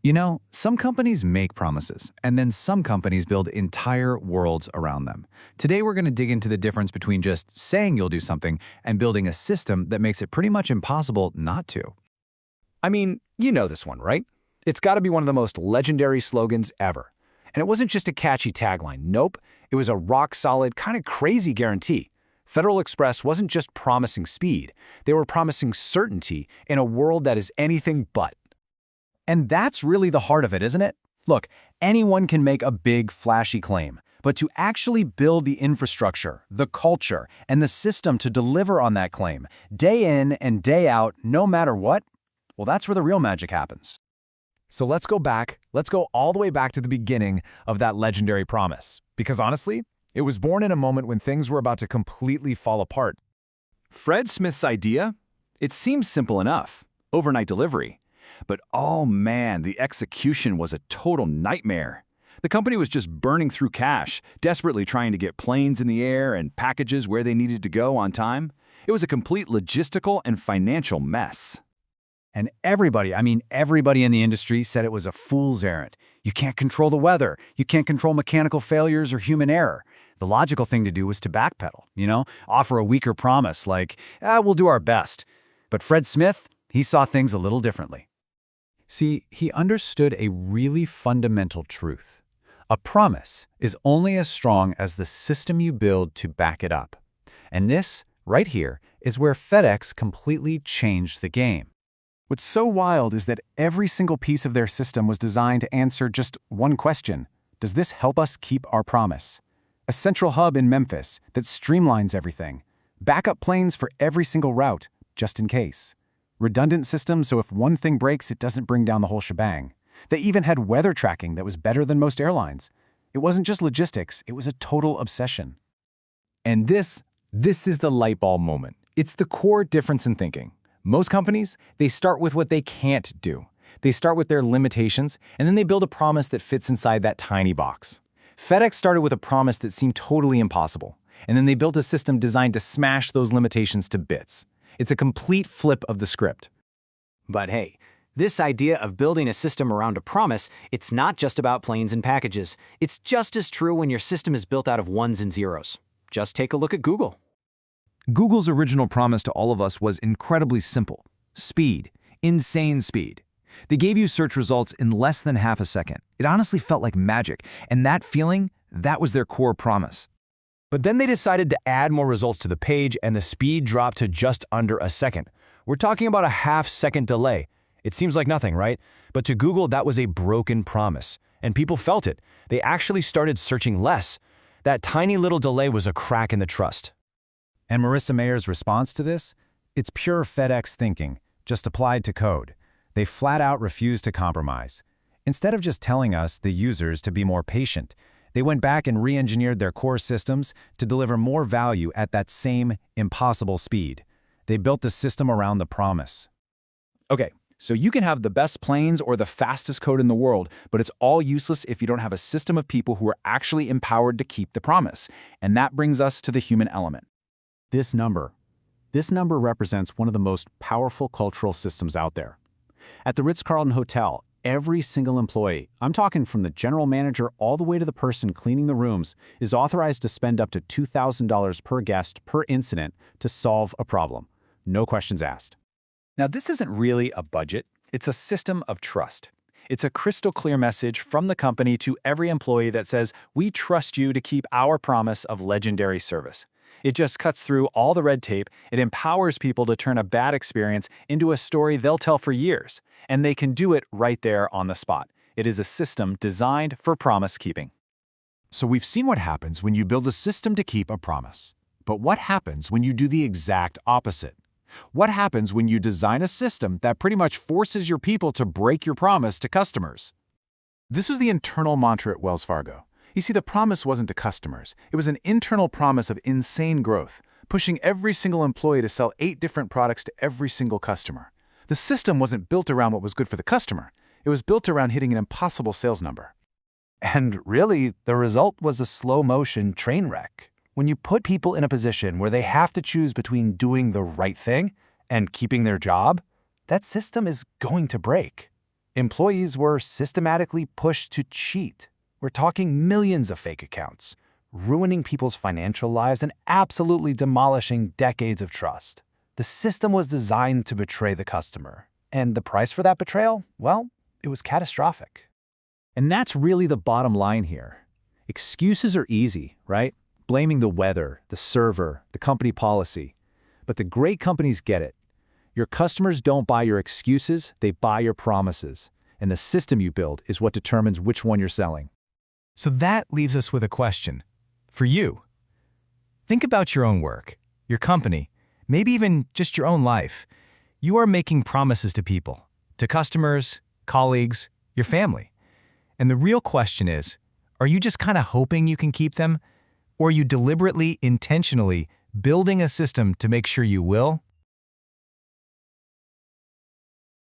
You know, some companies make promises, and then some companies build entire worlds around them. Today, we're going to dig into the difference between just saying you'll do something and building a system that makes it pretty much impossible not to. I mean, you know this one, right? It's got to be one of the most legendary slogans ever. And it wasn't just a catchy tagline. Nope, it was a rock-solid, kind of crazy guarantee. Federal Express wasn't just promising speed. They were promising certainty in a world that is anything but. And that's really the heart of it, isn't it? Look, anyone can make a big, flashy claim, but to actually build the infrastructure, the culture, and the system to deliver on that claim, day in and day out, no matter what, well, that's where the real magic happens. So let's go back. Let's go all the way back to the beginning of that legendary promise. Because honestly, it was born in a moment when things were about to completely fall apart. Fred Smith's idea? It seems simple enough. Overnight delivery. But oh man, the execution was a total nightmare. The company was just burning through cash, desperately trying to get planes in the air and packages where they needed to go on time. It was a complete logistical and financial mess. And everybody in the industry said it was a fool's errand. You can't control the weather. You can't control mechanical failures or human error. The logical thing to do was to backpedal, offer a weaker promise like, we'll do our best. But Fred Smith, he saw things a little differently. See, he understood a really fundamental truth. A promise is only as strong as the system you build to back it up. And this, right here, is where FedEx completely changed the game. What's so wild is that every single piece of their system was designed to answer just one question. Does this help us keep our promise? A central hub in Memphis that streamlines everything. Backup planes for every single route, just in case. Redundant systems so if one thing breaks, it doesn't bring down the whole shebang. They even had weather tracking that was better than most airlines. It wasn't just logistics, it was a total obsession. And this is the light bulb moment. It's the core difference in thinking. Most companies, they start with what they can't do. They start with their limitations, and then they build a promise that fits inside that tiny box. FedEx started with a promise that seemed totally impossible, and then they built a system designed to smash those limitations to bits. It's a complete flip of the script. But hey, this idea of building a system around a promise, it's not just about planes and packages. It's just as true when your system is built out of ones and zeros. Just take a look at Google. Google's original promise to all of us was incredibly simple. Speed. Insane speed. They gave you search results in less than half a second. It honestly felt like magic, and that feeling, that was their core promise. But then they decided to add more results to the page, and the speed dropped to just under a second. We're talking about a half-second delay. It seems like nothing, right? But to Google, that was a broken promise. And people felt it. They actually started searching less. That tiny little delay was a crack in the trust. And Marissa Mayer's response to this? It's pure FedEx thinking, just applied to code. They flat out refused to compromise. Instead of just telling us, the users, to be more patient, they went back and re-engineered their core systems to deliver more value at that same impossible speed. They built the system around the promise. Okay, so you can have the best planes or the fastest code in the world, but it's all useless if you don't have a system of people who are actually empowered to keep the promise. And that brings us to the human element. This number represents one of the most powerful cultural systems out there. At the Ritz-Carlton Hotel, every single employee, I'm talking from the general manager all the way to the person cleaning the rooms, is authorized to spend up to $2,000 per guest per incident to solve a problem. No questions asked. Now, this isn't really a budget. It's a system of trust. It's a crystal clear message from the company to every employee that says, we trust you to keep our promise of legendary service. It just cuts through all the red tape. It empowers people to turn a bad experience into a story they'll tell for years. And they can do it right there on the spot. It is a system designed for promise keeping. So we've seen what happens when you build a system to keep a promise. But what happens when you do the exact opposite? What happens when you design a system that pretty much forces your people to break your promise to customers? This was the internal mantra at Wells Fargo. You see, the promise wasn't to customers. It was an internal promise of insane growth, pushing every single employee to sell 8 different products to every single customer. The system wasn't built around what was good for the customer. It was built around hitting an impossible sales number. And really, the result was a slow-motion train wreck. When you put people in a position where they have to choose between doing the right thing and keeping their job, that system is going to break. Employees were systematically pushed to cheat. We're talking millions of fake accounts, ruining people's financial lives and absolutely demolishing decades of trust. The system was designed to betray the customer. And the price for that betrayal? Well, it was catastrophic. And that's really the bottom line here. Excuses are easy, right? Blaming the weather, the server, the company policy. But the great companies get it. Your customers don't buy your excuses, they buy your promises. And the system you build is what determines which one you're selling. So that leaves us with a question. For you, think about your own work, your company, maybe even just your own life. You are making promises to people, to customers, colleagues, your family. And the real question is, are you just kind of hoping you can keep them? Or are you deliberately, intentionally building a system to make sure you will?